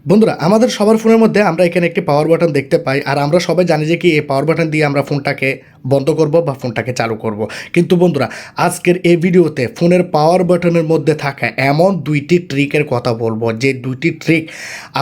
বন্ধুরা আমাদের সবার ফোনের মধ্যে আমরা এখানে একটি পাওয়ার বাটন দেখতে পাই আর আমরা সবাই জানি যে কি এই পাওয়ার বাটন দিয়ে আমরা ফোনটাকে বন্ধ করব বা ফোনটাকে চালু করব। কিন্তু বন্ধুরা আজকের এই ভিডিওতে ফোনের পাওয়ার বাটনের মধ্যে থাকা এমন দুইটি ট্রিকের কথা বলবো যে দুইটি ট্রিক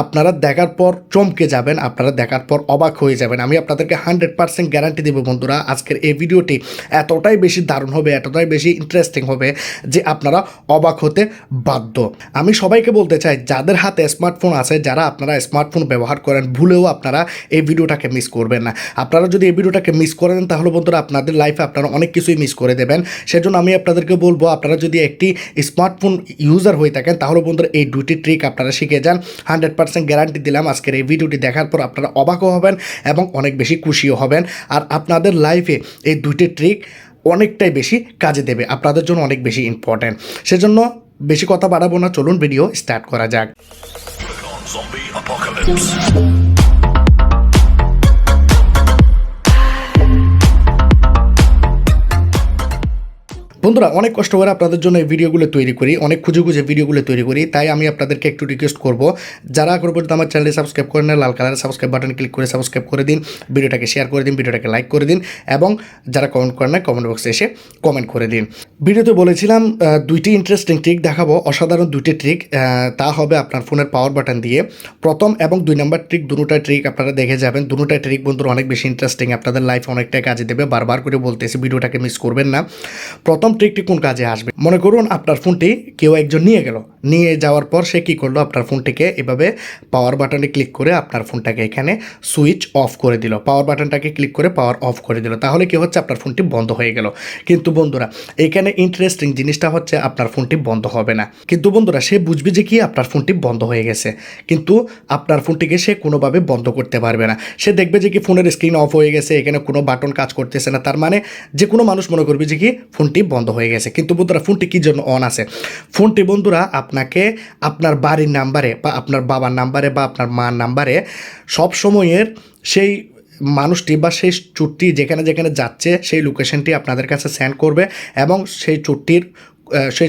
আপনারা দেখার পর চমকে যাবেন, আপনারা দেখার পর অবাক হয়ে যাবেন। আমি আপনাদেরকে 100% গ্যারান্টি দেবো বন্ধুরা, আজকের এই ভিডিওটি এতটাই বেশি দারুণ হবে, এতটাই বেশি ইন্টারেস্টিং হবে যে আপনারা অবাক হতে বাধ্য। আমি সবাইকে বলতে চাই যাদের হাতে স্মার্টফোন আছে, যারা আপনারা স্মার্টফোন ব্যবহার করেন, ভুলেও আপনারা এই ভিডিওটাকে মিস করবেন না। আপনারা যদি এই ভিডিওটাকে মিস করেন তাহলে বন্ধুরা আপনাদের লাইফে আপনারা অনেক কিছুই মিস করে দেবেন। সেজন্য আমি আপনাদেরকে বলবো আপনারা যদি একটি স্মার্টফোন ইউজার হয়ে থাকেন তাহলে বন্ধুরা এই দুটি ট্রিক আপনারা শিখে যান। 100% গ্যারান্টি দিলাম আজকের এই ভিডিওটি দেখার পর আপনারা অবাকও হবেন এবং অনেক বেশি খুশিও হবেন। আর আপনাদের লাইফে এই দুটি ট্রিক অনেকটাই বেশি কাজে দেবে, আপনাদের জন্য অনেক বেশি ইম্পর্ট্যান্ট। সেজন্য বেশি কথা বাড়াবো না, চলুন ভিডিও স্টার্ট করা যাক। Zombie apocalypse. বন্ধুরা অনেক কষ্ট করে আপনাদের জন্য এই ভিডিওগুলো তৈরি করি, অনেক খুঁজে খুঁজে ভিডিওগুলো তৈরি করি। তাই আমি আপনাদেরকে একটু রিকোয়েস্ট করব, যারা এখন পর্যন্ত আমার চ্যানেলে সাবস্ক্রাইব করেন না, লাল কালারের সাবস্ক্রাইব বাটন ক্লিক করে সাবস্ক্রাইব করে দিন, ভিডিওটাকে শেয়ার করে দিন, ভিডিওটাকে লাইক করে দিন এবং যারা কমেন্ট করেন না কমেন্ট বক্সে এসে কমেন্ট করে দিন। ভিডিওতে বলেছিলাম দুইটি ইন্টারেস্টিং ট্রিক দেখাবো, অসাধারণ দুইটি ট্রিক। তা হবে আপনার ফোনের পাওয়ার বাটন দিয়ে। প্রথম এবং 2 নম্বর ট্রিক, দুটোটা ট্রিক আপনারা দেখে যাবেন। দুটোটা ট্রিক বন্ধুরা অনেক বেশি ইন্টারেস্টিং, আপনাদের লাইফ অনেকটাই কাজে দেবে। বারবার করে বলতেছি ভিডিওটাকে মিস করবেন না। প্রথম ট্রিকটি কোন কাজে আসবে, মনে করুন আপনার ফোনটি কেউ একজন নিয়ে গেল, নিয়ে যাওয়ার পর সে কী করলো, আপনার ফোনটিকে এভাবে পাওয়ার বাটনে ক্লিক করে আপনার ফোনটাকে এখানে সুইচ অফ করে দিল, পাওয়ার বাটনটাকে ক্লিক করে পাওয়ার অফ করে দিল। তাহলে কী হচ্ছে, আপনার ফোনটি বন্ধ হয়ে গেল। কিন্তু বন্ধুরা এখানে ইন্টারেস্টিং জিনিসটা হচ্ছে আপনার ফোনটি বন্ধ হবে না। কিন্তু বন্ধুরা সে বুঝবে যে কি আপনার ফোনটি বন্ধ হয়ে গেছে, কিন্তু আপনার ফোনটিকে সে কোনোভাবে বন্ধ করতে পারবে না। সে দেখবে যে কি ফোনের স্ক্রিন অফ হয়ে গেছে, এখানে কোনো বাটন কাজ করতেছে না। তার মানে যে কোনো মানুষ মনে করবে যে কি ফোনটি বন্ধ হয়ে গেছে। কিন্তু বন্ধুরা ফোনটি কী জন্য অন আছে, ফোনটি বন্ধুরা আপনাকে আপনার বাড়ির নাম্বারে বা আপনার বাবার নাম্বারে বা আপনার মার নাম্বারে সব সময়ের সেই মানুষটি বা সেই চুটটি যেখানে যেখানে যাচ্ছে সেই লোকেশনটি আপনাদের কাছে সেন্ড করবে এবং সেই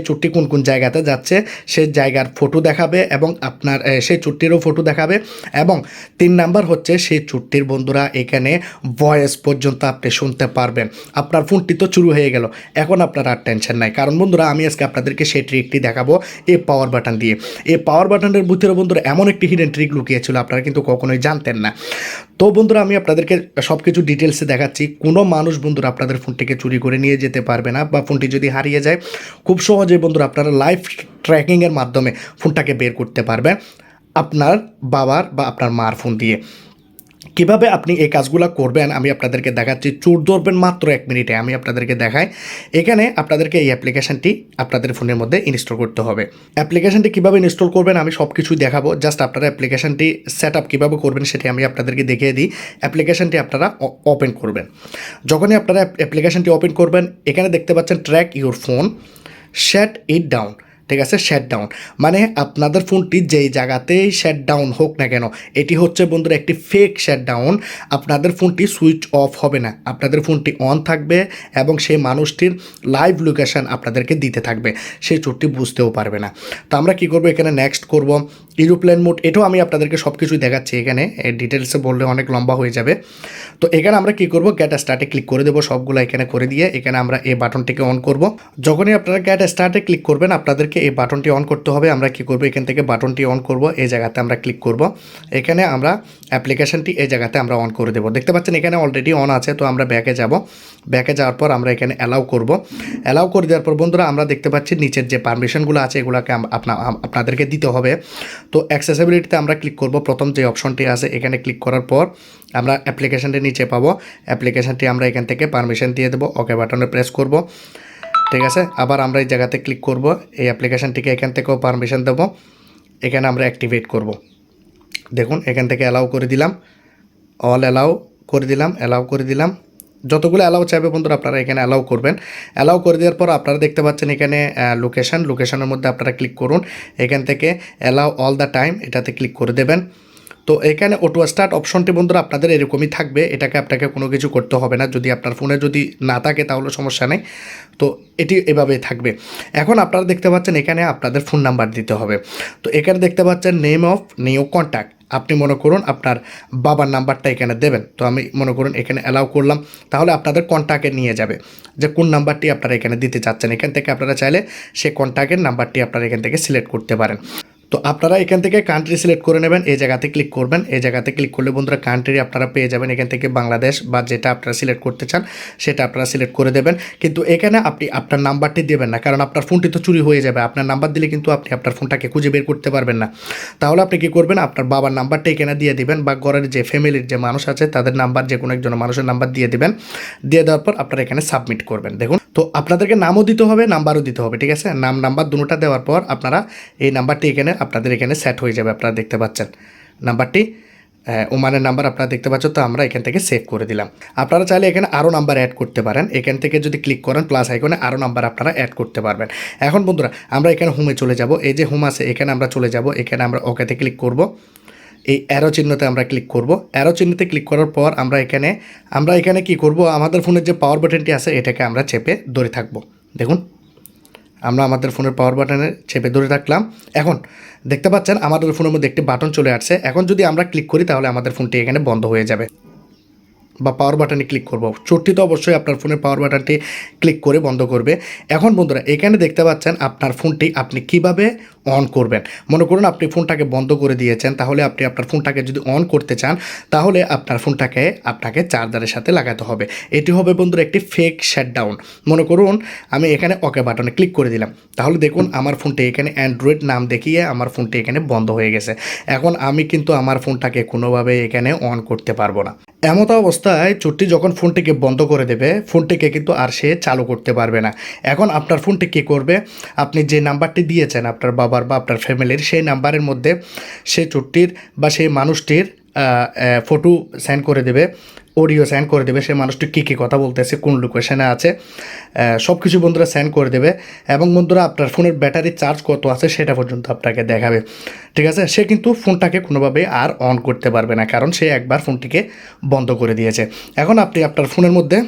চুটটি কোন কোন জায়গাতে যাচ্ছে সেই জায়গার ফটো দেখাবে এবং আপনার সেই চুটটিরও ফটো দেখাবে। এবং 3 নাম্বার হচ্ছে সেই চুটটির বন্ধুরা এখানে ভয়েস পর্যন্ত আপনি শুনতে পারবেন। আপনার ফোনটি তো চুরি হয়ে গেল, এখন আপনার আর টেনশন নাই, কারণ বন্ধুরা আমি আজকে আপনাদেরকে সেই ট্রিকটি দেখাবো এই পাওয়ার বাটন দিয়ে। এই পাওয়ার বাটনের ভিতরে বন্ধুরা এমন একটি হিডেন ট্রিক লুকিয়েছিল, আপনারা কিন্তু কখনোই জানতেন না। তো বন্ধুরা আমি আপনাদেরকে সব কিছু ডিটেলসে দেখাচ্ছি। কোনো মানুষ বন্ধুরা আপনাদের ফোনটিকে চুরি করে নিয়ে যেতে পারবে না, বা ফোনটি যদি হারিয়ে যায় খুব সহজে বন্ধুরা আপনারা লাইভ ট্র্যাকিংয়ের মাধ্যমে ফোনটাকে বের করতে পারবেন আপনার বাবার বা আপনার মার ফোন দিয়ে। কিভাবে আপনি এই কাজগুলো করবেন আমি আপনাদেরকে দেখাচ্ছি। চোর ধরবেন মাত্র 1 মিনিটে, আমি আপনাদেরকে দেখাই। এখানে আপনাদেরকে এই অ্যাপ্লিকেশানটি আপনাদের ফোনের মধ্যে ইনস্টল করতে হবে। অ্যাপ্লিকেশানটি কীভাবে ইনস্টল করবেন আমি সব কিছুই দেখাবো, জাস্ট আপনারা অ্যাপ্লিকেশানটি সেট আপ কীভাবে করবেন সেটি আমি আপনাদেরকে দেখিয়ে দিই। অ্যাপ্লিকেশানটি আপনারা ওপেন করবেন। যখনই আপনারা অ্যাপ্লিকেশানটি ওপেন করবেন এখানে দেখতে পাচ্ছেন track your phone, shut it down. ঠিক আছে, শ্যাট ডাউন মানে আপনাদের ফোনটি যেই জায়গাতেই শ্যাট ডাউন হোক না কেন, এটি হচ্ছে বন্ধুরা একটি ফেক শ্যাট ডাউন। আপনাদের ফোনটি সুইচ অফ হবে না, আপনাদের ফোনটি অন থাকবে এবং সেই মানুষটির লাইভ লোকেশান আপনাদেরকে দিতে থাকবে, সেই চোরটি বুঝতেও পারবে না। তো আমরা কী করবো, এখানে নেক্সট করব। এরোপ্লেন মোড, এটাও আমি আপনাদেরকে সব কিছুই দেখাচ্ছি, এখানে ডিটেলসে বললে অনেক লম্বা হয়ে যাবে। তো এখানে আমরা কী করবো, গেট স্টার্টে ক্লিক করে দেবো, সবগুলো এখানে করে দিয়ে এখানে আমরা এই বাটনটিকে অন করব। যখনই আপনারা গেট স্টার্টে ক্লিক করবেন আপনাদেরকে এই বাটনটি অন করতে হবে। আমরা কী করবো, এখান থেকে বাটনটি অন করব, এই জায়গাতে আমরা ক্লিক করব। এখানে আমরা অ্যাপ্লিকেশানটি এই জায়গাতে আমরা অন করে দেবো। দেখতে পাচ্ছেন এখানে অলরেডি অন আছে। তো আমরা ব্যাকে যাব, ব্যাকে যাওয়ার পর আমরা এখানে অ্যালাউ করব। অ্যালাউ করে দেওয়ার পর বন্ধুরা আমরা দেখতে পাচ্ছি নিচের যে পারমিশনগুলো আছে এগুলোকে আপনাদেরকে দিতে হবে। তো অ্যাক্সেসিবিলিটিতে আমরা ক্লিক করব, প্রথম যে অপশনটি আছে এখানে ক্লিক করার পর আমরা অ্যাপ্লিকেশানটি নিচে পাবো। অ্যাপ্লিকেশানটি আমরা এখান থেকে পারমিশন দিয়ে দেবো, ওকে বাটনে প্রেস করব। ঠিক আছে, আবার আমরা এই জায়গাতে ক্লিক করব, এই অ্যাপ্লিকেশানটিকে এখান থেকেও পারমিশন দেবো, এখানে আমরা অ্যাক্টিভেট করব। দেখুন এখান থেকে অ্যালাউ করে দিলাম, অল অ্যালাউ করে দিলাম, অ্যালাউ করে দিলাম। যতগুলো অ্যালাউ চাইবে বন্ধুরা আপনারা এখানে অ্যালাউ করবেন। অ্যালাউ করে দেওয়ার পর আপনারা দেখতে পাচ্ছেন এখানে লোকেশনের মধ্যে আপনারা ক্লিক করুন, এখান থেকে অ্যালাউ অল দ্য টাইম এটাতে ক্লিক করে দেবেন। তো তো এখানে অটো স্টার্ট অপশনটি বন্ধুরা আপনাদের এরকমই থাকবে, এটাকে আপনাকে কোনো কিছু করতে হবে না। যদি আপনার ফোনে যদি না থাকে তাহলে সমস্যা নেই, তো এটি এভাবেই থাকবে। এখন আপনারা দেখতে পাচ্ছেন এখানে আপনাদের ফোন নাম্বার দিতে হবে। তো এখানে দেখতে পাচ্ছেন নেম অফ নিউ কন্ট্যাক্ট, আপনি মনে করুন আপনার বাবার নাম্বারটা এখানে দেবেন। তো আমি মনে করুন এখানে অ্যালাউ করলাম, তাহলে আপনাদের কন্ট্যাক্টে নিয়ে যাবে যে কোন নাম্বারটি আপনারা এখানে দিতে চাচ্ছেন। এখান থেকে আপনারা চাইলে সেই কন্ট্যাক্টের নাম্বারটি আপনারা এখান থেকে সিলেক্ট করতে পারেন। তো আপনারা এখান থেকে কান্ট্রি সিলেক্ট করে নেবেন, এই জায়গাতে ক্লিক করবেন। এই জায়গাতে ক্লিক করলে বন্ধুরা কান্ট্রি আপনারা পেয়ে যাবেন। এখান থেকে বাংলাদেশ বা যেটা আপনারা সিলেক্ট করতে চান সেটা আপনারা সিলেক্ট করে দেবেন। কিন্তু এখানে আপনি আপনার নাম্বারটি দেবেন না, কারণ আপনার ফোনটি তো চুরি হয়ে যাবে। আপনার নাম্বার দিলে কিন্তু আপনি আপনার ফোনটাকে খুঁজে বের করতে পারবেন না। তাহলে আপনি কী করবেন, আপনার বাবার নাম্বারটা এখানে দিয়ে দিবেন, বা ঘরের যে ফ্যামিলির যে মানুষ আছে তাদের নাম্বার, যে কোনো একজন মানুষের নাম্বার দিয়ে দিবেন। দিয়ে দেওয়ার পর আপনারা এখানে সাবমিট করবেন। দেখুন, তো আপনাদেরকে নামও দিতে হবে, নাম্বারও দিতে হবে, ঠিক আছে। নাম নাম্বার দুটোটা দেওয়ার পর আপনারা এই নাম্বারটি এখানে আপনাদের এখানে সেট হয়ে যাবে। আপনারা দেখতে পাচ্ছেন নাম্বারটি ওমানের নাম্বার আপনারা দেখতে পাচ্ছেন। তো আমরা এখান থেকে সেভ করে দিলাম। আপনারা চাইলে এখানে আরও নাম্বার অ্যাড করতে পারেন। এখান থেকে যদি ক্লিক করেন প্লাস আইকনে আরও নাম্বার আপনারা অ্যাড করতে পারবেন। এখন বন্ধুরা আমরা এখানে হোমে চলে যাব। এই যে হোম আছে এখানে আমরা চলে যাব। এখানে আমরা ওকেতে ক্লিক করব। এই অ্যারো চিহ্নতে আমরা ক্লিক করব। অ্যারো চিহ্নতে ক্লিক করার পর আমরা এখানে কি করব, আমাদের ফোনের যে পাওয়ার বাটনটি আছে এটাকে আমরা চেপে ধরে থাকব। দেখুন, আমরা আমাদের ফোনের পাওয়ার বাটনে চেপে ধরে রাখলাম। এখন দেখতে পাচ্ছেন আমাদের ফোনের মধ্যে একটি বাটন চলে আসছে। এখন যদি আমরা ক্লিক করি তাহলে আমাদের ফোনটি এখানে বন্ধ হয়ে যাবে, বা পাওয়ার বাটনে ক্লিক করব। চোরটি তো অবশ্যই আপনার ফোনের পাওয়ার বাটনটি ক্লিক করে বন্ধ করবে। এখন বন্ধুরা এখানে দেখতে পাচ্ছেন আপনার ফোনটি আপনি কিভাবে অন করবেন। মনে করুন আপনি ফোনটাকে বন্ধ করে দিয়েছেন, তাহলে আপনি আপনার ফোনটাকে যদি অন করতে চান তাহলে আপনার ফোনটাকে আপনাকে চার্জারের সাথে লাগাতে হবে। এটি হবে বন্ধুরা একটি ফেক শাটডাউন। মনে করুন আমি এখানে ওকে বাটনে ক্লিক করে দিলাম, তাহলে দেখুন আমার ফোনটি এখানে অ্যান্ড্রয়েড নাম দেখিয়ে আমার ফোনটি এখানে বন্ধ হয়ে গেছে। এখন আমি কিন্তু আমার ফোনটাকে কোনোভাবে এখানে অন করতে পারবো না। এমতো অবস্থায় চোরটি যখন ফোনটিকে বন্ধ করে দেবে, ফোনটিকে কিন্তু আর সে চালু করতে পারবে না। এখন আপনার ফোনটি কী করবে, আপনি যে নাম্বারটি দিয়েছেন আপনার বাবার বা আপনার ফ্যামিলির, সেই নাম্বারের মধ্যে সেই চোরটির বা সেই মানুষটির ফটো সেন্ড করে দেবে, অডিও সেন্ড করে দেবে। সেই মানুষটি কী কথা বলতেছে, কোন লোকেশনে আছে, সব কিছু বন্ধুরা সেন্ড করে দেবে। এবং বন্ধুরা আপনার ফোনের ব্যাটারি চার্জ কত আছে সেটা পর্যন্ত আপনাকে দেখাবে, ঠিক আছে। সে কিন্তু ফোনটাকে কোনোভাবে আর অন করতে পারবে না, কারণ সে একবার ফোনটিকে বন্ধ করে দিয়েছে। এখন আপনি আপনার ফোনের মধ্যে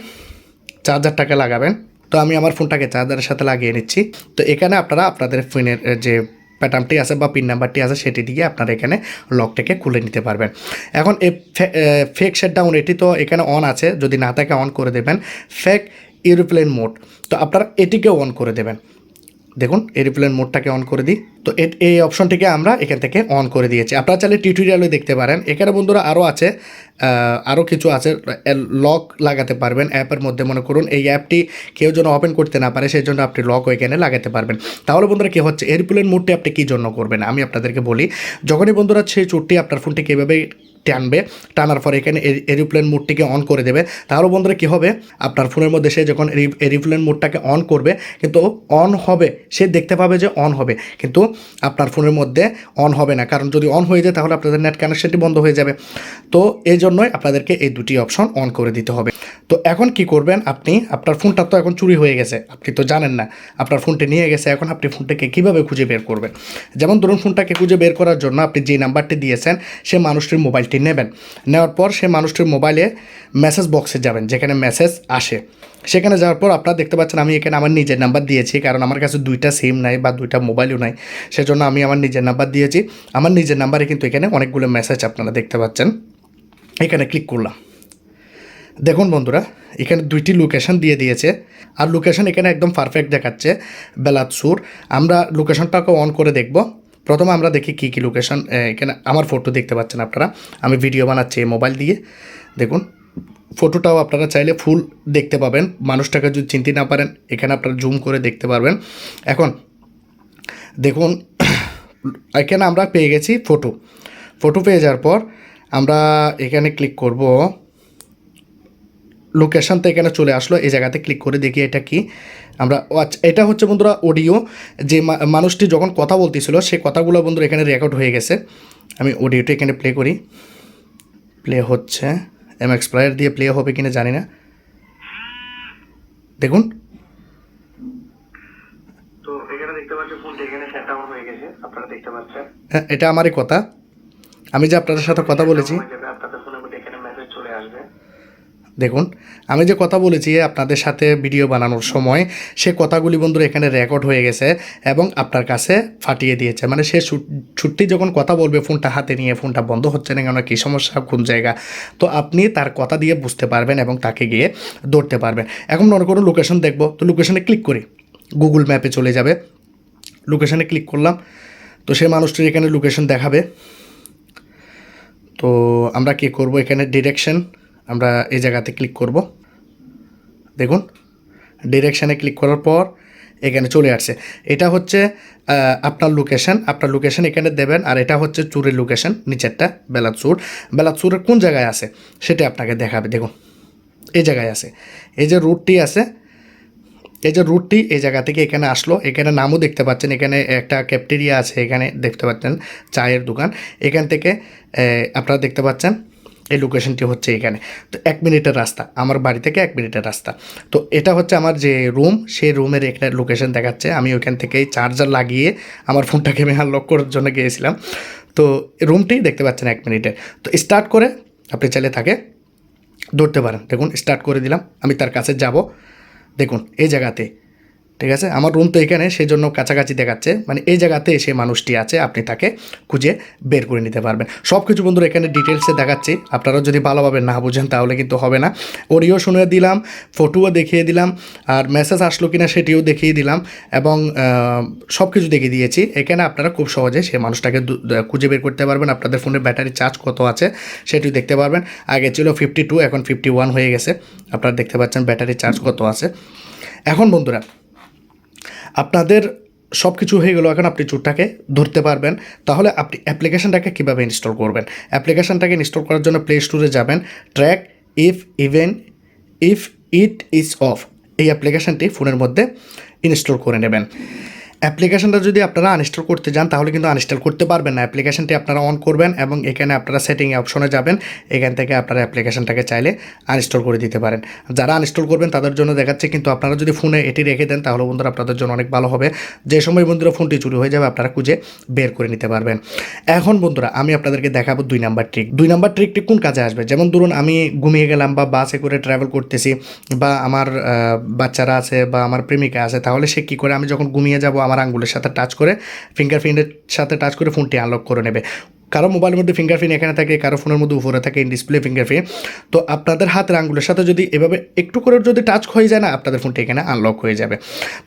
চার্জারটাকে লাগাবেন। তো আমি আমার ফোনটাকে চার্জারের সাথে লাগিয়ে নিচ্ছি। তো এখানে আপনারা আপনাদের ফোনের যে প্যাটার্নটি আছে বা পিন নাম্বারটি আছে সেটি দিয়ে আপনারা এখানে লকটাকে খুলে নিতে পারবেন। এখন এই ফেক শাটডাউন এটি তো এখানে অন আছে, যদি না থাকে অন করে দেবেন। ফেক এরোপ্লেন মোড, তো আপনারা এটিকেও অন করে দেবেন। দেখুন এরোপ্লেন মোডটাকে অন করে দিই। তো এই অপশনটিকে আমরা এখান থেকে অন করে দিয়েছি। আপনারা চাইলে টিউটোরিয়ালে দেখতে পারেন। এখানে বন্ধুরা আরও আছে, আরও কিছু আছে। লক লাগাতে পারবেন অ্যাপের মধ্যে। মনে করুন এই অ্যাপটি কেউ যেন ওপেন করতে না পারে, সেই জন্য আপনি লক এখানে লাগাতে পারবেন। তাহলে বন্ধুরা কী হচ্ছে, এরোপ্লেন মোডটি আপনি কী জন্য করবেন আমি আপনাদেরকে বলি। যখনই বন্ধুরা সেই চোরটি আপনার ফোনটি কীভাবে টানবে, টানার পরে এখানে এরোপ্লেন মোডটিকে অন করে দেবে, তাহলে বন্ধুরা কী হবে, আপনার ফোনের মধ্যে সে যখন এরোপ্লেন মোডটাকে অন করবে কিন্তু অন হবে, সে দেখতে পাবে যে অন হবে, কিন্তু আপনার ফোনের মধ্যে অন হবে না। কারণ যদি অন হয়ে যায় তাহলে আপনাদের নেট কানেকশনটি বন্ধ হয়ে যাবে। তো এই জন্যই আপনাদেরকে এই দুটি অপশন অন করে দিতে হবে। তো এখন কি করবেন, আপনি আপনার ফোনটা তো এখন চুরি হয়ে গেছে, আপনি তো জানেন না আপনার ফোনটি নিয়ে গেছে। এখন আপনি ফোনটাকে কীভাবে খুঁজে বের করবেন। যেমন ধরুন ফোনটাকে খুঁজে বের করার জন্য আপনি যে নাম্বারটি দিয়েছেন সে মানুষটির মোবাইলটি নেবেন। নেওয়ার পর সে মানুষটির মোবাইলে মেসেজ বক্সে যাবেন, যেখানে মেসেজ আসে। সেখানে যাওয়ার পর আপনারা দেখতে পাচ্ছেন আমি এখানে আমার নিজের নাম্বার দিয়েছি, কারণ আমার কাছে দুইটা সিম নাই বা দুইটা মোবাইলও নাই, সেজন্য আমি আমার নিজের নাম্বার দিয়েছি। আমার নিজের নাম্বারে কিন্তু এখানে অনেকগুলো মেসেজ আপনারা দেখতে পাচ্ছেন। এখানে ক্লিক করলাম, দেখুন বন্ধুরা এখানে দুইটি লোকেশন দিয়ে দিয়েছে, আর লোকেশন এখানে একদম পারফেক্ট দেখাচ্ছে, বেলাতসুর। আমরা লোকেশনটাকে অন করে দেখব। প্রথমে আমরা দেখি কী কী লোকেশন। এখানে আমার ফটো দেখতে পাচ্ছেন আপনারা, আমি ভিডিও বানাচ্ছি মোবাইল দিয়ে। দেখুন ফটোটাও আপনারা চাইলে ফুল দেখতে পাবেন, মানুষটাকে যদি চিনতে না পারেন এখানে আপনারা জুম করে দেখতে পারবেন। এখন দেখুন এখানে আমরা পেয়ে গেছি ফটো পেয়ে যাওয়ার পর আমরা এখানে ক্লিক করব। লোকেশন তো এখানে চলে আসলো, এই জায়গাতে ক্লিক করে দেখি এটা কি। আমরা আচ্ছা, এটা হচ্ছে বন্ধুরা অডিও, যে মানুষটি যখন কথা বলতেছিল সেই কথাগুলো বন্ধুরা এখানে রেকর্ড হয়ে গেছে। আমি অডিওটা এখানে প্লে করি, প্লে হচ্ছে। এমএক্স প্লেয়ার দিয়ে প্লে হবে কিনা জানি না। দেখুন, তো এখানে দেখতে পাচ্ছেন ফোনটা এখানে শাটডাউন হয়ে গেছে, আপনারা দেখতে পাচ্ছেন। হ্যাঁ, এটা আমারই কথা। আমি যে আপনাদের সাথে কথা বলেছি, আপনাদের ফোনের মধ্যে এখানে মেসেজ চলে আসবে। দেখুন আমি যে কথা বলেছি আপনাদের সাথে ভিডিও বানানোর সময় সে কথাগুলি বন্ধুরা এখানে রেকর্ড হয়ে গেছে এবং আপনার কাছে ফাটিয়ে দিয়েছে। মানে সে ছুট্টি যখন কথা বলবে ফোনটা হাতে নিয়ে ফোনটা বন্ধ হচ্ছে না কেন, কী সমস্যা, কোন জায়গা, তো আপনি তার কথা দিয়ে বুঝতে পারবেন এবং তাকে গিয়ে ধরতে পারবেন। এখন মনে করুন লোকেশন দেখবো, তো লোকেশনে ক্লিক করি, গুগল ম্যাপে চলে যাবে, লোকেশনে ক্লিক করলাম, তো সে মানুষটির এখানে লোকেশন দেখাবে। তো আমরা কী করব, এখানে ডিরেকশন আমরা এই জায়গাতে ক্লিক করব। দেখুন ডিরেকশানে ক্লিক করার পর এখানে চলে আসছে, এটা হচ্ছে আপনার লোকেশন এখানে দেবেন। আর এটা হচ্ছে চুরের লোকেশন, নিচেরটা বেলাচুরের কোন জায়গায় আছে সেটা আপনাকে দেখাবে। দেখুন এই জায়গায় আছে, এই যে রুটটি আছে, এই জায়গা থেকে এখানে আসলো, এখানে নামও দেখতে পাচ্ছেন, এখানে একটা ক্যাফটেরিয়া আছে, এখানে দেখতে পাচ্ছেন চায়ের দোকান, এখান থেকে আপনারা দেখতে পাচ্ছেন এই লোকেশনটি হচ্ছে এখানে। তো 1 মিনিটের রাস্তা, আমার বাড়ি থেকে 1 মিনিটের রাস্তা। তো এটা হচ্ছে আমার যে রুম, সেই রুমের একটা লোকেশন দেখাচ্ছে। আমি ওইখান থেকেই চার্জার লাগিয়ে আমার ফোনটাকে আমি আনলক করার জন্য গিয়েছিলাম। তো রুমটি দেখতে পাচ্ছেন 1 মিনিটে। তো স্টার্ট করে আপনি চাইলে তাকে ধরতে পারেন। দেখুন স্টার্ট করে দিলাম, আমি তার কাছে যাব। দেখুন এই জায়গাতে, ঠিক আছে, আমার রুম তো এখানে, সেই জন্য কাছাকাছি দেখাচ্ছে, মানে এই জায়গাতে সে মানুষটি আছে, আপনি তাকে খুঁজে বের করে নিতে পারবেন। সব কিছু বন্ধুরা এখানে ডিটেলসে দেখাচ্ছি, আপনারা যদি ভালোভাবে না বুঝেন তাহলে কিন্তু হবে না। অডিও শুনে দিলাম, ফটোও দেখিয়ে দিলাম, আর মেসেজ আসলো কিনা সেটিও দেখিয়ে দিলাম, এবং সব কিছু দেখিয়ে দিয়েছি। এখানে আপনারা খুব সহজে সে মানুষটাকে খুঁজে বের করতে পারবেন। আপনাদের ফোনের ব্যাটারি চার্জ কত আছে সেটিও দেখতে পারবেন। আগে ছিল 52, এখন 51 হয়ে গেছে। আপনারা দেখতে পাচ্ছেন ব্যাটারি চার্জ কত আছে। এখন বন্ধুরা আপনাদের সব কিছু হয়ে গেলো, এখন আপনি চোরটাকে ধরতে পারবেন। তাহলে আপনি অ্যাপ্লিকেশনটাকে কীভাবে ইনস্টল করবেন? অ্যাপ্লিকেশনটাকে ইনস্টল করার জন্য প্লে স্টোরে যাবেন, track if it is of, এই অ্যাপ্লিকেশনটি ফোনের মধ্যে ইনস্টল করে নেবেন। অ্যাপ্লিকেশনটা যদি আপনারা আনইনস্টল করতে যান তাহলে কিন্তু আনইনস্টল করতে পারবেন না। অ্যাপ্লিকেশনটি আপনারা অন করবেন এবং এখানে আপনারা সেটিং অপশনে যাবেন, এখান থেকে আপনারা অ্যাপ্লিকেশনটাকে চাইলে আনইনস্টল করে দিতে পারেন। যারা আনইনস্টল করবেন তাদের জন্য দেখাচ্ছে, কিন্তু আপনারা যদি ফোনে এটি রেখে দেন তাহলে বন্ধুরা আপনাদের জন্য অনেক ভালো হবে। যে সময় বন্ধুরা ফোনটি চুরি হয়ে যাবে আপনারা খুঁজে বের করে নিতে পারবেন। এখন বন্ধুরা আমি আপনাদেরকে দেখাবো 2 নাম্বার ট্রিক। 2 নাম্বার ট্রিকটি কোন কাজে আসবে? যেমন ধরুন আমি ঘুমিয়ে গেলাম বা বাসে করে ট্রাভেল করতেছি, বা আমার বাচ্চারা আছে বা আমার প্রেমিকা আছে, তাহলে সে কী করে, আমি যখন ঘুমিয়ে যাব আমার আঙ্গুলের সাথে টাচ করে, ফিঙ্গারপ্রিন্টের সাথে টাচ করে ফোনটি আনলক করে নেবে। কারো মোবাইলের মধ্যে ফিঙ্গারপ্রিন্ট এখানে থাকে, কারো ফোনের মধ্যে উপরে থাকে ডিসপ্লে ফিঙ্গারপ্রিন্ট। তো আপনাদের হাতের আঙ্গুলের সাথে যদি এভাবে একটু করে যদি টাচ হয়ে যায় না, আপনাদের ফোনটি এখানে আনলক হয়ে যাবে।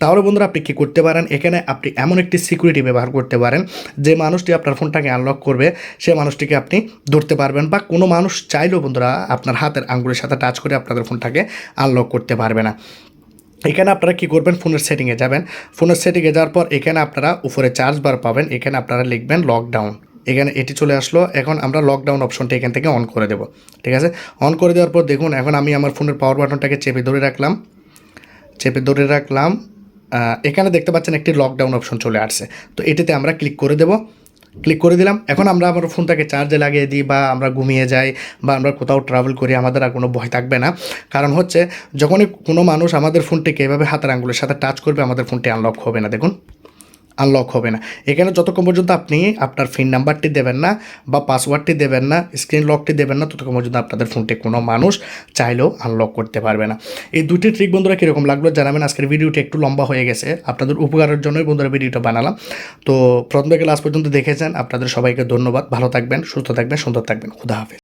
তাহলে বন্ধুরা আপনি কী করতে পারেন, এখানে আপনি এমন একটি সিকিউরিটি ব্যবহার করতে পারেন, যে মানুষটি আপনার ফোনটাকে আনলক করবে সে মানুষটিকে আপনি ধরতে পারবেন, বা কোনো মানুষ চাইলেও বন্ধুরা আপনার হাতের আঙ্গুলের সাথে টাচ করে আপনাদের ফোনটাকে আনলক করতে পারবে না। এখানে আপনারা কী করবেন, ফোনের সেটিংয়ে যাবেন, ফোনের সেটিংয়ে যাওয়ার পর এখানে আপনারা উপরে চার্জ বার পাবেন, এখানে আপনারা লিখবেন লকডাউন, এখানে এটি চলে আসলো। এখন আমরা লকডাউন অপশনটা এখান থেকে অন করে দেব, ঠিক আছে। অন করে দেওয়ার পর দেখুন এখন আমি আমার ফোনের পাওয়ার বাটনটাকে চেপে ধরে রাখলাম, এখানে দেখতে পাচ্ছেন একটি লকডাউন অপশন চলে আসছে। তো এটিতে আমরা ক্লিক করে দেব, ক্লিক করে দিলাম। এখন আমরা আমার ফোনটাকে চার্জে লাগিয়ে দিই, বা আমরা ঘুমিয়ে যাই, বা আমরা কোথাও ট্রাভেল করি, আমাদের আর কোনো ভয় থাকবে না। কারণ হচ্ছে যখনই কোনো মানুষ আমাদের ফোনটিকে এভাবে হাতের আঙ্গুলের সাথে টাচ করবে, আমাদের ফোনটি আনলক হবে না। দেখুন আনলক হবে না। এখানে যতক্ষণ পর্যন্ত আপনি আপনার পিন নাম্বারটি দেবেন না বা পাসওয়ার্ডটি দেবেন না, স্ক্রিন লকটি দেবেন না, ততক্ষণ পর্যন্ত আপনাদের ফোনটি কোনো মানুষ চাইলেও আনলক করতে পারবে না। এই 2টি ট্রিক বন্ধুরা কীরকম লাগলো জানাবেন। আজকের ভিডিওটি একটু লম্বা হয়ে গেছে, আপনাদের উপকারের জন্যই বন্ধুরা ভিডিওটা বানালাম। তো প্রথম থেকে লাস্ট পর্যন্ত দেখেছেন, আপনাদের সবাইকে ধন্যবাদ। ভালো থাকবেন, সুস্থ থাকবেন, সুন্দর থাকবেন। খুদা হাফেজ।